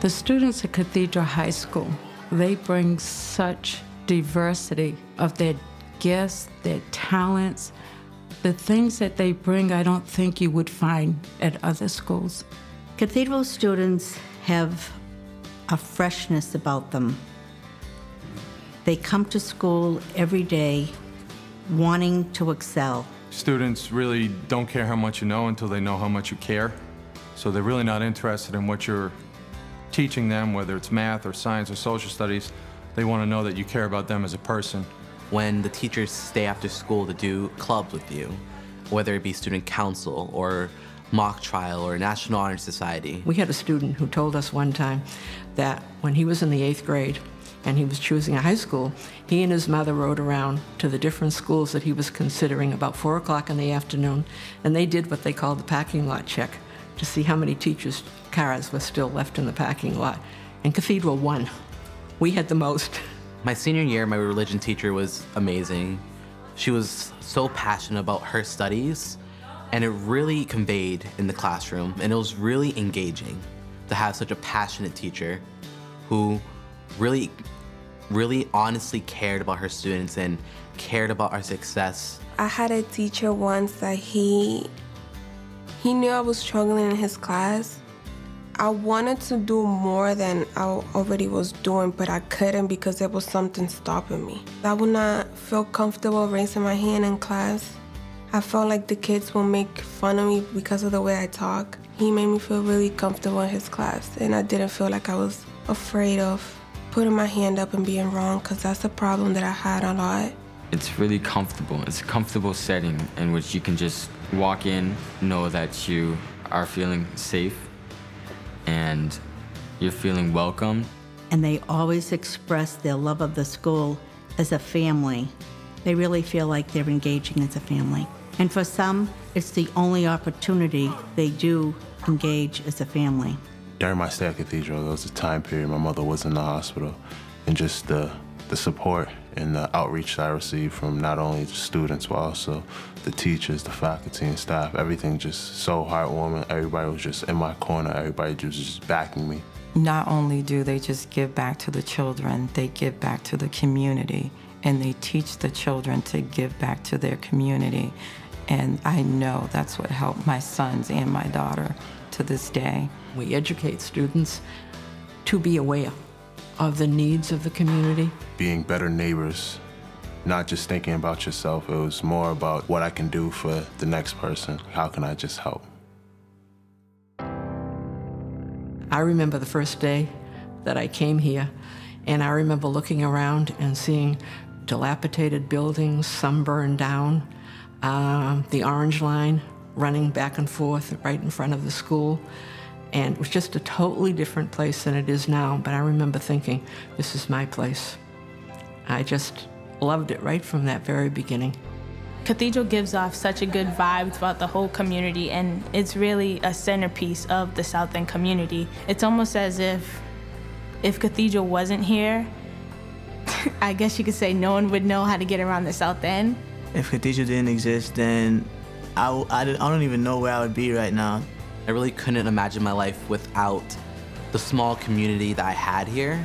The students at Cathedral High School, they bring such diversity of their gifts, their talents, the things that they bring I don't think you would find at other schools. Cathedral students have a freshness about them. They come to school every day wanting to excel. Students really don't care how much you know until they know how much you care. So they're really not interested in what you're teaching them, whether it's math or science or social studies. They want to know that you care about them as a person. When the teachers stay after school to do clubs with you, whether it be student council or mock trial or National Honor Society. We had a student who told us one time that when he was in the 8th grade and he was choosing a high school, he and his mother rode around to the different schools that he was considering about 4 o'clock in the afternoon, and they did what they called the parking lot check to see how many teachers' cars were still left in the parking lot. And Cathedral won. We had the most. My senior year, my religion teacher was amazing. She was so passionate about her studies, and it really conveyed in the classroom, and it was really engaging to have such a passionate teacher who really honestly cared about her students and cared about our success. I had a teacher once that he knew I was struggling in his class. I wanted to do more than I already was doing, but I couldn't because there was something stopping me. I would not feel comfortable raising my hand in class. I felt like the kids will make fun of me because of the way I talk. He made me feel really comfortable in his class, and I didn't feel like I was afraid of putting my hand up and being wrong, because that's a problem that I had a lot. It's really comfortable. It's a comfortable setting in which you can just walk in, know that you are feeling safe and you're feeling welcome. And they always express their love of the school as a family. They really feel like they're engaging as a family. And for some, it's the only opportunity they do engage as a family. During my stay at Cathedral, there was a time period my mother was in the hospital, and just the support and the outreach that I received from not only the students, but also the teachers, the faculty and staff, everything just so heartwarming. Everybody was just in my corner. Everybody was just backing me. Not only do they just give back to the children, they give back to the community, and they teach the children to give back to their community. And I know that's what helped my sons and my daughter to this day. We educate students to be aware of the needs of the community. Being better neighbors, not just thinking about yourself. It was more about what I can do for the next person. How can I just help? I remember the first day that I came here, and I remember looking around and seeing dilapidated buildings, some burned down, the orange line running back and forth right in front of the school. And it was just a totally different place than it is now, but I remember thinking, this is my place. I just loved it right from that very beginning. Cathedral gives off such a good vibe throughout the whole community, and it's really a centerpiece of the South End community. It's almost as if Cathedral wasn't here, I guess you could say no one would know how to get around the South End. If Cathedral didn't exist, then I don't even know where I would be right now. I really couldn't imagine my life without the small community that I had here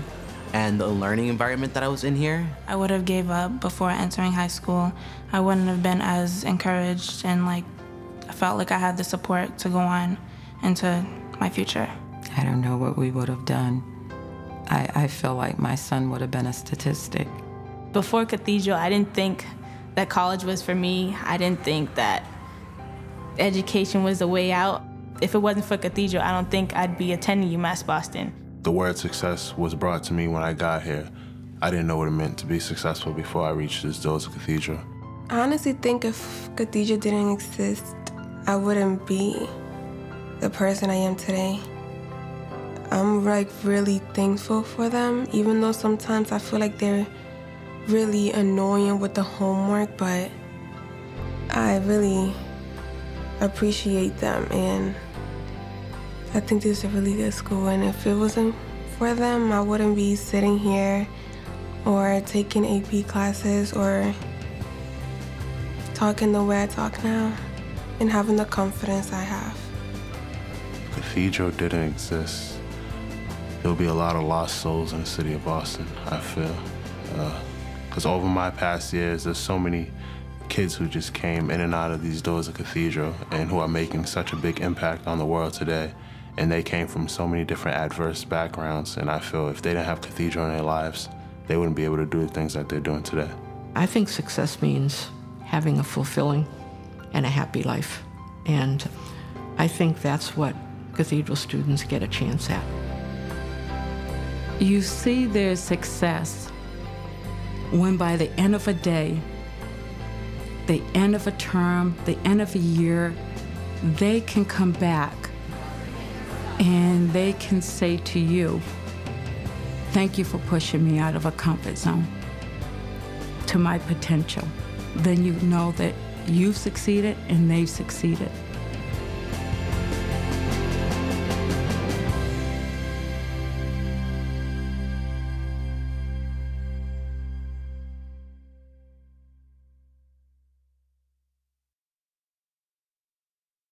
and the learning environment that I was in here. I would have gave up before entering high school. I wouldn't have been as encouraged, and I felt like I had the support to go on into my future. I don't know what we would have done. I feel like my son would have been a statistic. Before Cathedral, I didn't think that college was for me. I didn't think that education was the way out. If it wasn't for Cathedral, I don't think I'd be attending UMass Boston. The word success was brought to me when I got here. I didn't know what it meant to be successful before I reached the doors of Cathedral. I honestly think if Cathedral didn't exist, I wouldn't be the person I am today. I'm really thankful for them, even though sometimes I feel like they're really annoying with the homework, but I really appreciate them, and I think this is a really good school, and if it wasn't for them, I wouldn't be sitting here or taking AP classes or talking the way I talk now and having the confidence I have. Cathedral didn't exist. there'll be a lot of lost souls in the city of Boston, I feel. Because over my past years, there's so many kids who just came in and out of these doors of Cathedral and who are making such a big impact on the world today. And they came from so many different adverse backgrounds, and I feel if they didn't have Cathedral in their lives, they wouldn't be able to do the things that they're doing today. I think success means having a fulfilling and a happy life. And I think that's what Cathedral students get a chance at. You see their success when by the end of a day, the end of a term, the end of a year, they can come back and they can say to you, thank you for pushing me out of a comfort zone to my potential. Then you know that you've succeeded and they've succeeded.